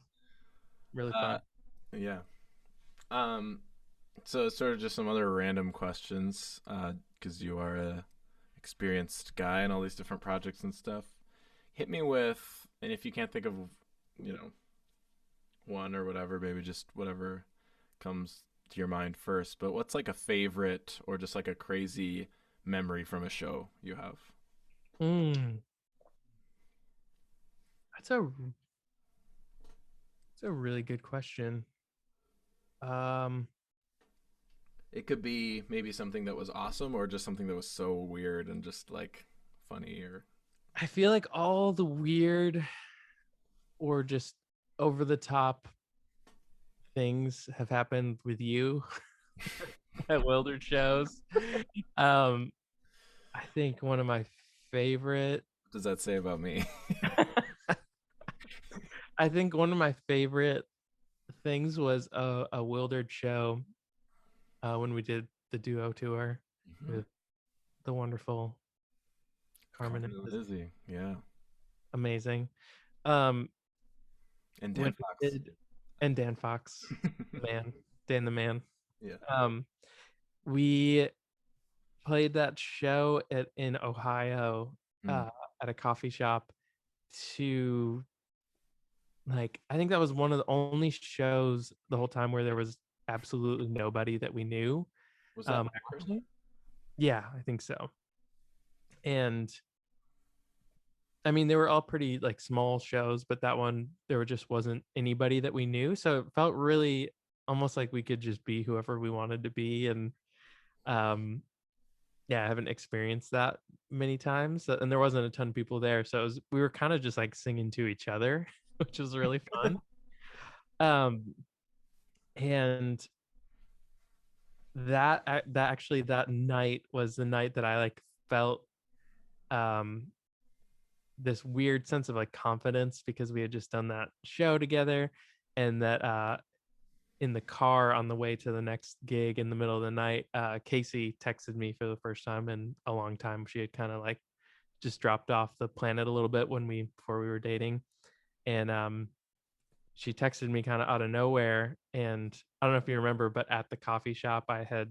really uh, fun. yeah. Um, so sort of just some other random questions, because you are a experienced guy in all these different projects and stuff. Hit me with, and if you can't think of, you know, one or whatever, maybe just whatever comes to your mind first. But what's like a favorite or just like a crazy memory from a show you have? Mm, that's a really good question. Um, It could be maybe something that was awesome or just something that was so weird and just like funny or I feel like all the weird or just over the top things have happened with you at Wildered shows. Um, I think one of my favorite. what does that say about me? I think one of my favorite things was a Wildered show, when we did the duo tour Mhm. with the wonderful Carmen Carmen and and Lizzie. Lizzie. Yeah. Amazing. Um, And when Dan we Fox. did, and Dan Fox, the man, Dan the man. Yeah. Um, we played that show in Ohio, Mm. at a coffee shop to like I think that was one of the only shows the whole time where there was absolutely nobody that we knew. Was that Akron? Watching. Yeah, I think so. And I mean, they were all pretty like small shows, but that one there just wasn't anybody that we knew, so it felt really almost like we could just be whoever we wanted to be. And um, yeah, I haven't experienced that many times, and there wasn't a ton of people there, so we were kind of just like singing to each other, which was really fun. Um, and that night was the night that I like felt um this weird sense of like confidence because we had just done that show together, and that in the car on the way to the next gig in the middle of the night, Casey texted me for the first time in a long time. She had kind of like just dropped off the planet a little bit before we were dating, and she texted me kind of out of nowhere. And I don't know if you remember, but at the coffee shop I had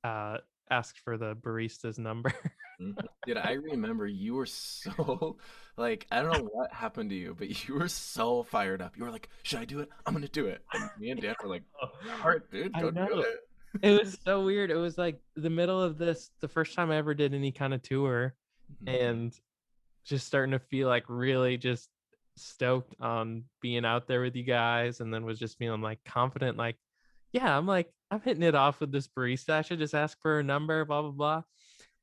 uh asked for the barista's number. Mhm. Dude, I remember you were so like I don't know what happened to you, but you were so fired up. You were like, "Should I do it? I'm gonna do it." And me and Dan were like, "All right, dude, I go do know. it." It was so weird. It was like the middle of the first time I ever did any kind of tour, Mhm. and just starting to feel like really just stoked on being out there with you guys, and then was just feeling like confident, like, yeah, I'm hitting it off with this barista. I should just ask for her number, blah blah blah.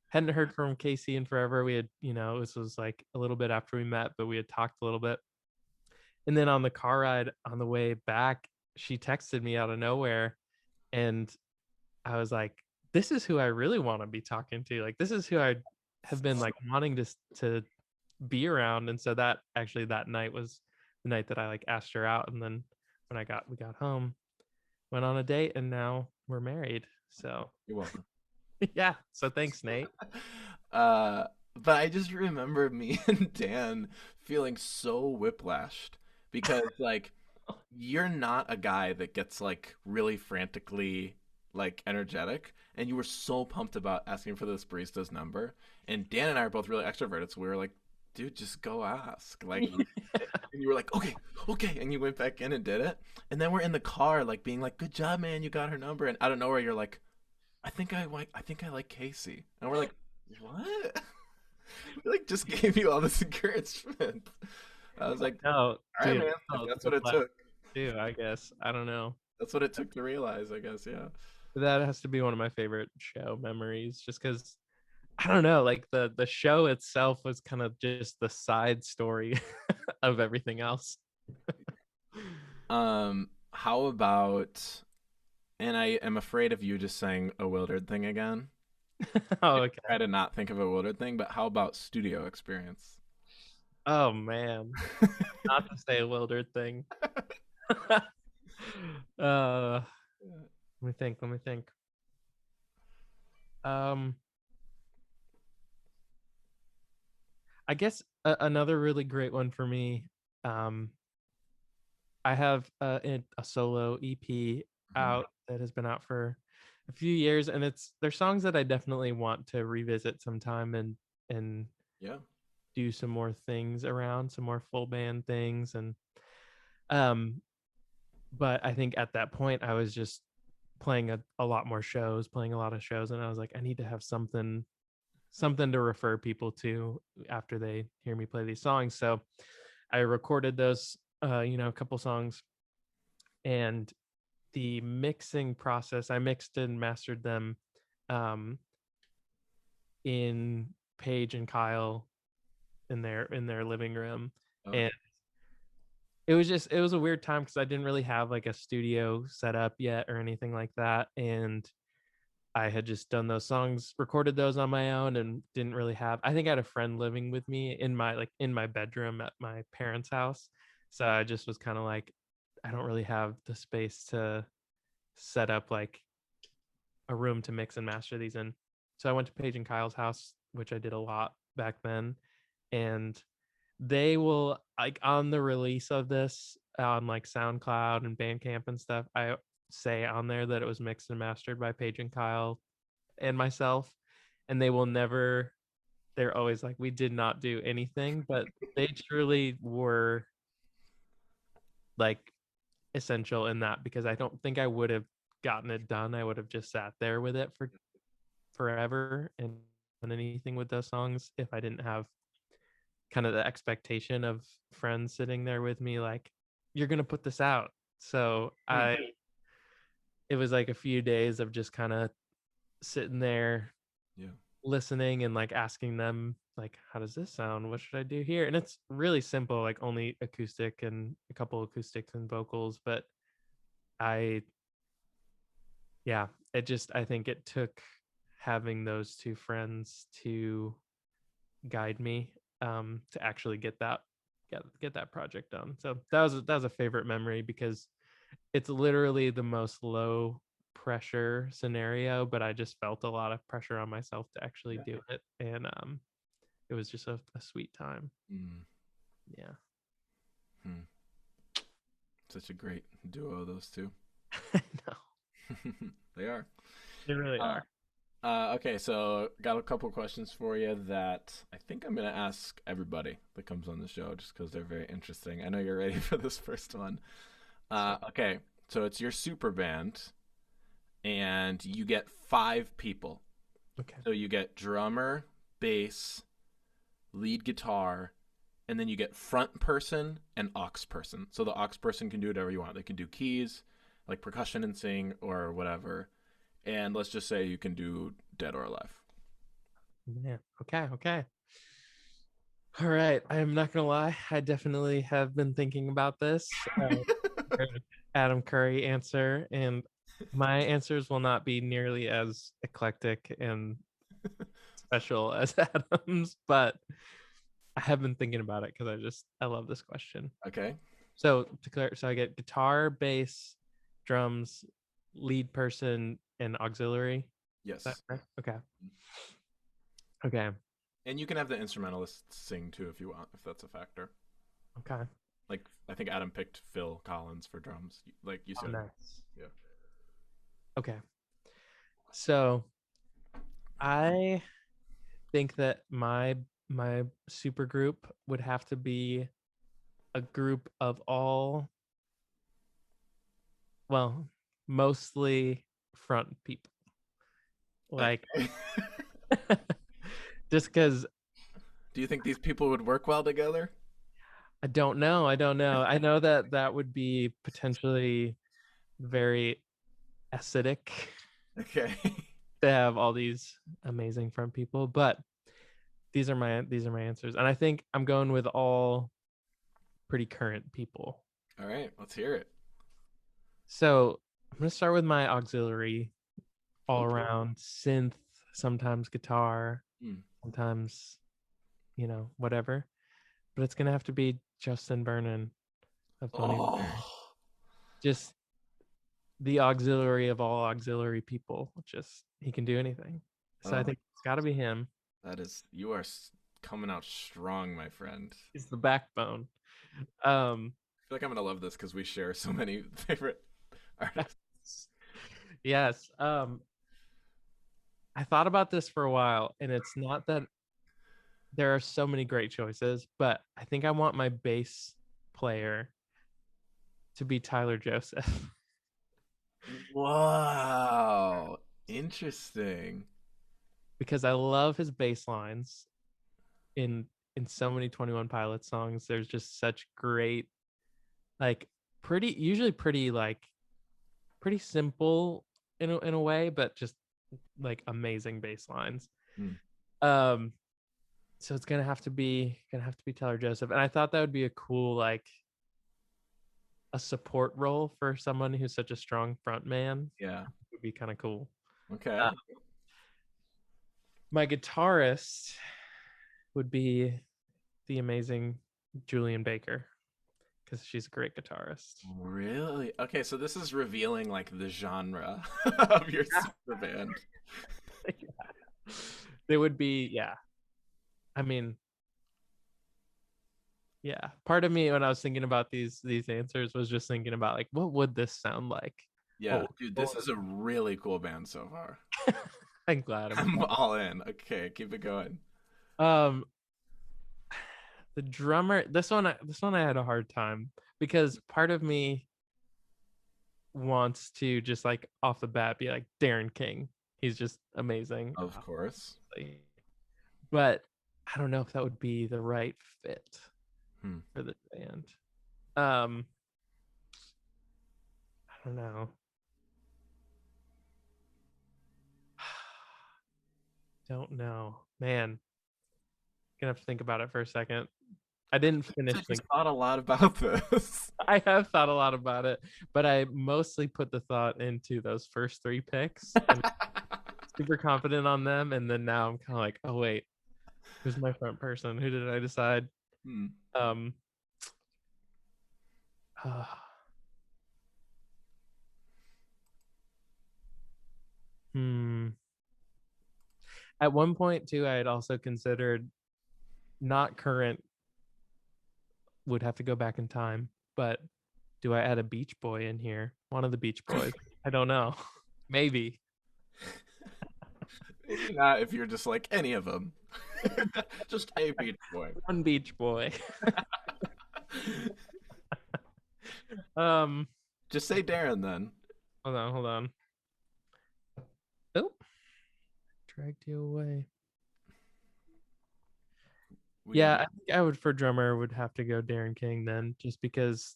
Hadn't heard from Casey in forever. We had, this was like a little bit after we met, but we had talked a little bit. And then on the car ride on the way back, she texted me out of nowhere, and I was like, this is who I really want to be talking to. Like, this is who I have been like wanting to be around. And so that night was the night that I like asked her out. And then when we got home, went on a date, and now we're married. So You're welcome. yeah. So thanks, Nate. Uh, but I just remember me and Dan feeling so whiplashed because like you're not a guy that gets like really frantically like energetic, and you were so pumped about asking for this barista's number. And Dan and I are both really extroverted, so we were like, dude, just go ask. Like, and you were like, okay, okay, and you went back in and did it. And then we're in the car, like being like, good job, man, you got her number. And out of nowhere, you're like, I think I like Casey. And we're like, what? We like just gave you all this encouragement. I was like, No, all right, dude, man, if I felt that's what it whiplash took. too, I guess. I don't know. That's what it took to realize, I guess, yeah. That has to be one of my favorite show memories, just because I don't know, like the show itself was kind of just the side story of everything else. How about, and I am afraid of you just saying a Wildered thing again. Oh, I okay. try to not think of a Wildered thing, but how about studio experience? Oh man, not to say a Wildered thing. Let me think. Let me think. Um, I guess another really great one for me. Um, I have a solo EP Mhm. out that has been out for a few years, and there's songs that I definitely want to revisit sometime, and Yeah. do some more things around, some more full band things. And um but I think at that point I was just playing a lot more shows, playing a lot of shows, and I was like, I need to have something to refer people to after they hear me play these songs. So I recorded those, a couple songs, and the mixing process, I mixed and mastered them um in Paige and Kyle in their living room. Okay. And it was a weird time because I didn't really have like a studio set up yet or anything like that. And I had just done those songs, recorded those on my own, and didn't really have, I think I had a friend living with me in my bedroom at my parents' house. So I just was kind of like, I don't really have the space to set up like a room to mix and master these in. So I went to Paige and Kyle's house, which I did a lot back then. And they will, like, on the release of this on like SoundCloud and Bandcamp and stuff, I say on there that it was mixed and mastered by Paige and Kyle and myself, and they will never, they're always like, we did not do anything, but they truly were like essential in that, because I don't think I would have gotten it done. I would have just sat there with it for forever and done anything with those songs if I didn't have kind of the expectation of friends sitting there with me like, you're gonna put this out. So it was like a few days of just kind of sitting there, Yeah. listening and like asking them like, how does this sound, what should I do here? And it's really simple, like only acoustic and a couple acoustics and vocals, but I I think it took having those two friends to guide me to actually get that project done. So that was a favorite memory, because it's literally the most low pressure scenario, but I just felt a lot of pressure on myself to actually do it, and it was just a sweet time. Yeah. Such a great duo, those two. I know. They are. They really are. Okay, so got a couple questions for you that I think I'm going to ask everybody that comes on the show, just because they're very interesting. I know you're ready for this first one. Okay, so it's your super band, and you get 5 people. Okay. So you get drummer, bass, lead guitar, and then you get front person and aux person. So the aux person can do whatever you want. They can do keys, like percussion and sing, or whatever. And let's just say you can do dead or alive. Yeah. Okay. All right. I'm not gonna lie, I definitely have been thinking about this. Adam Curry answer, and my answers will not be nearly as eclectic and special as Adam's, but I have been thinking about it because I love this question. Okay. So so I get guitar, bass, drums, lead person, and auxiliary. Yes. Okay. Okay. And you can have the instrumentalist sing too if you want, if that's a factor. Okay. Like I think Adam picked Phil Collins for drums. Like you said. Nice. Yeah. Okay. So I think that my super group would have to be a group of all, well, mostly front people. Like just because. Do you think these people would work well together? I don't know. I know that would be potentially very acidic. Okay. To have all these amazing front people, but these are my answers, and I think I'm going with all pretty current people. All right, let's hear it. So I'm gonna start with my auxiliary, all around synth, sometimes guitar, sometimes whatever, but it's gonna have to be Justin Vernon of Tony Blair. Just the auxiliary of all auxiliary people. Just he can do anything. So I think it's got to be him. You are coming out strong, my friend. He's the backbone. I feel like I'm gonna love this because we share so many favorite artists. Yes. I thought about this for a while, and it's not that there are so many great choices, but I think I want my bass player to be Tyler Joseph. Wow, interesting. Because I love his bass lines in so many 21 Pilots songs. There's just such great, like usually pretty simple in a way, but just like amazing bass lines. So it's gonna have to be Tyler Joseph, and I thought that would be a cool, like, a support role for someone who's such a strong front man. Yeah, it would be kind of cool. Okay. My guitarist would be the amazing Julian Baker, because she's a great guitarist. Really? Okay, so this is revealing like the genre of your super band. They would be, yeah. I mean, Yeah. Part of me when I was thinking about these answers was just thinking about like what would this sound like? Yeah, What, dude, what this is a really cool band so far. I'm glad. I'm I'm glad. all in. Okay, keep it going. Um the drummer, this one I had a hard time because part of me wants to just like off the bat be like Darren King. He's just amazing. Of course. But I don't know if that would be the right fit Hmm. for the band. Um, I don't know. Don't know. Man, gonna have to think about it for a second. I didn't So finish you thinking. thought a lot about this. I have thought a lot about it, but I mostly put the thought into those first three picks and super confident on them. And then now I'm kind of like, oh wait, who's my front person? Who did I decide? Hmm. Um, uh, hmm. At one point too, I had also considered not current, would have to go back in time, but do I add a Beach Boy in here? One of the Beach Boys. I don't know. Maybe. Maybe not if you're just like any of them. Just a Beach Boy. One Beach Boy. um Just say Darren then. hold on. Oh, dragged you away. Yeah, I think I would for drummer would have to go Darren King then, just because.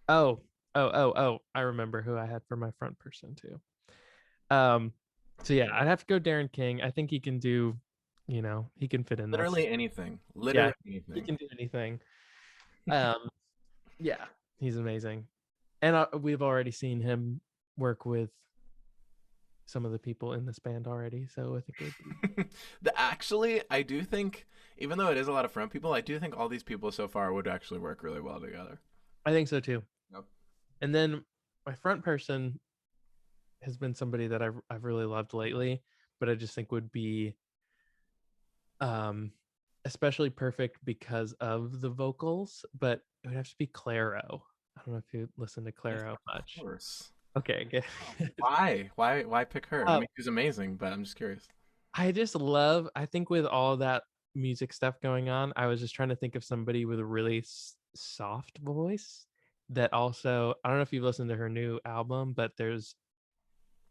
Oh, I remember who I had for my front person too. So yeah, I'd have to go Darren King. I think he can do, he can fit in this. Literally anything. Yeah, Literally he anything. can do anything. Yeah, he's amazing. And we've already seen him work with some of the people in this band already, so I think it would be. Actually, I do think, even though it is a lot of front people, I do think all these people so far would actually work really well together. I think so too. Yep. And then my front person has been somebody that I've really loved lately, but I just think would be especially perfect because of the vocals, but it would have to be Claro. I don't know if you listen to Claro much. Of course. Okay, good. Why? Why pick her? I mean, she's amazing, but I'm just curious. I think with all that music stuff going on, I was just trying to think of somebody with a really soft voice that also, I don't know if you've listened to her new album, but there's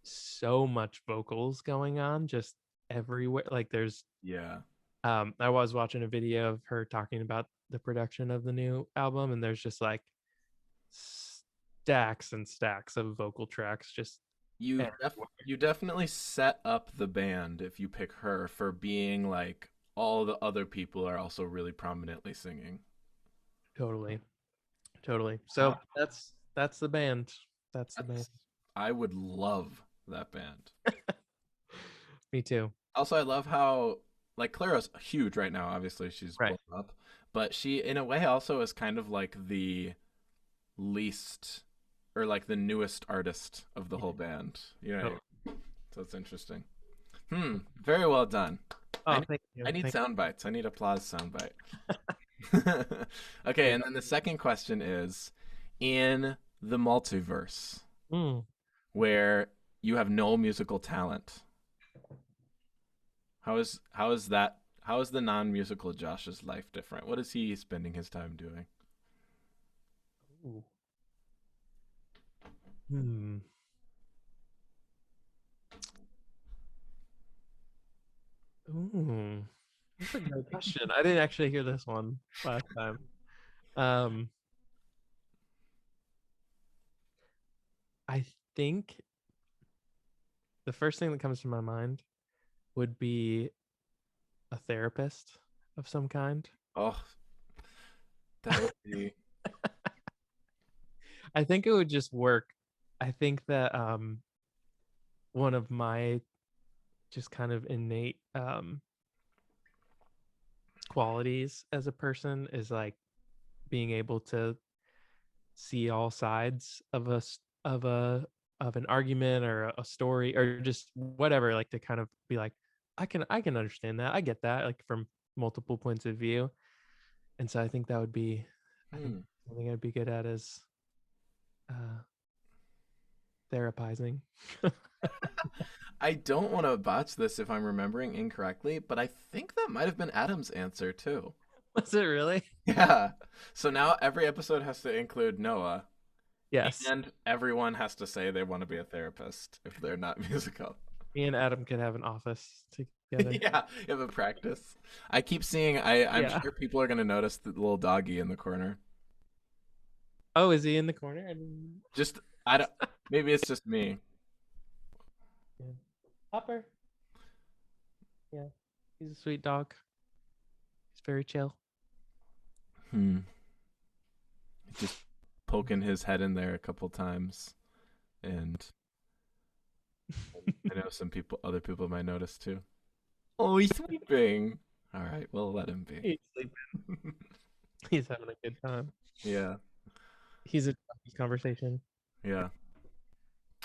so much vocals going on just everywhere. Like there's Yeah. I was watching a video of her talking about the production of the new album, and there's just like stacks and stacks of vocal tracks just You definitely set up the band if you pick her for being like all the other people are also really prominently singing. totally. So that's the band. That's the band. That's, I would love that band. Me too. Also, I love how like Clara's huge right now. Obviously, she's Right. blown up, but she, in a way, also is kind of like the least or like the newest artist of the whole band. You know, so it's interesting. Very well done. Oh, thank you. I need Thank sound bites. I need applause sound bite. Okay, and then the second question is in the multiverse where you have no musical talent. How is the non-musical Josh's life different? What is he spending his time doing? Ooh. Hmm. Ooh. That's a great question. I didn't actually hear this one last time. I think the first thing that comes to my mind would be a therapist of some kind. Oh, that would be I think it would just work. I think that one of my just kind of innate qualities as a person is like being able to see all sides of of an argument or a story or just whatever, like to kind of be like I can understand that, I get that, like from multiple points of view. And so I think that would be, I think Hmm. something I'd be good at is therapizing. I don't want to botch this if I'm remembering incorrectly, but I think that might have been Adam's answer too. Was it really? Yeah. So now every episode has to include Noah, Yes. and everyone has to say they want to be a therapist if they're not musical. Me and Adam could have an office together. Yeah, you have a practice. I keep seeing. I'm Yeah. sure people are gonna notice the little doggy in the corner. Oh, is he in the corner? I didn't... Just I don't. Maybe it's just me. Yeah. Hopper. Yeah. He's a sweet dog. He's very chill. Hmm. Just poking his head in there a couple times, and I know other people might notice too. Oh, he's sleeping. All right, we'll let him be. He's sleeping. He's having a good time. Yeah, He's a conversation. yeah.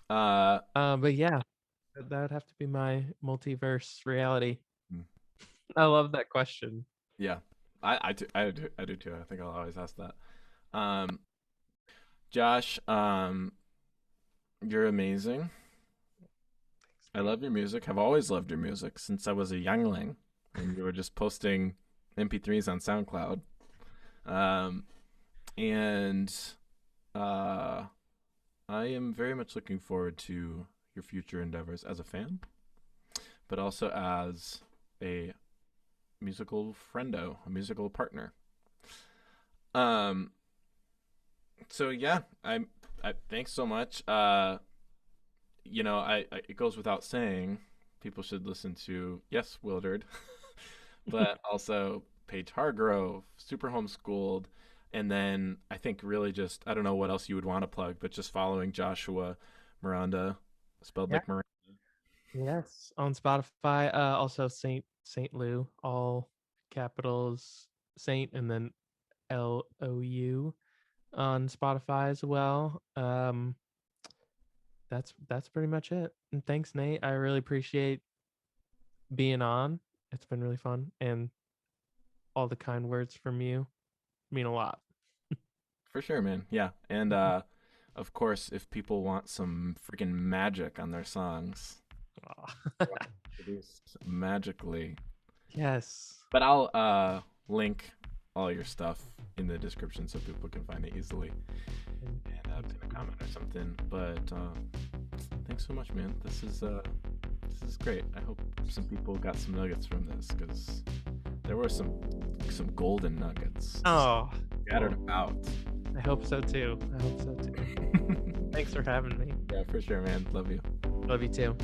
But yeah, that would have to be my multiverse reality. Hmm. I love that question. Yeah, I do too. I think I'll always ask that. Josh, you're amazing. I love your music. I've always loved your music since I was a youngling, and you were just posting MP3s on SoundCloud. And I am very much looking forward to your future endeavors as a fan, but also as a musical friendo, a musical partner. So yeah, I thanks so much. It goes without saying, people should listen to yes, Wildered, but also Paige Hargrove, Super Homeschooled, and then I think really just I don't know what else you would want to plug, but just following Joshua Miranda, spelled like Miranda. Yes, on Spotify. Also Saint Lou, all capitals, Saint and then LOU on Spotify as well. That's pretty much it. And thanks, Nate. I really appreciate being on. It's been really fun, and all the kind words from you mean a lot. For sure, man. Yeah, and of course, if people want some freaking magic on their songs, produced magically. Yes. But I'll link all your stuff in the description so people can find it easily and pin a comment or something. But thanks so much, man. This is great. I hope some people got some nuggets from this because there were some golden nuggets scattered about. I hope so too. Thanks for having me. Yeah, for sure, man. Love you. Love you too.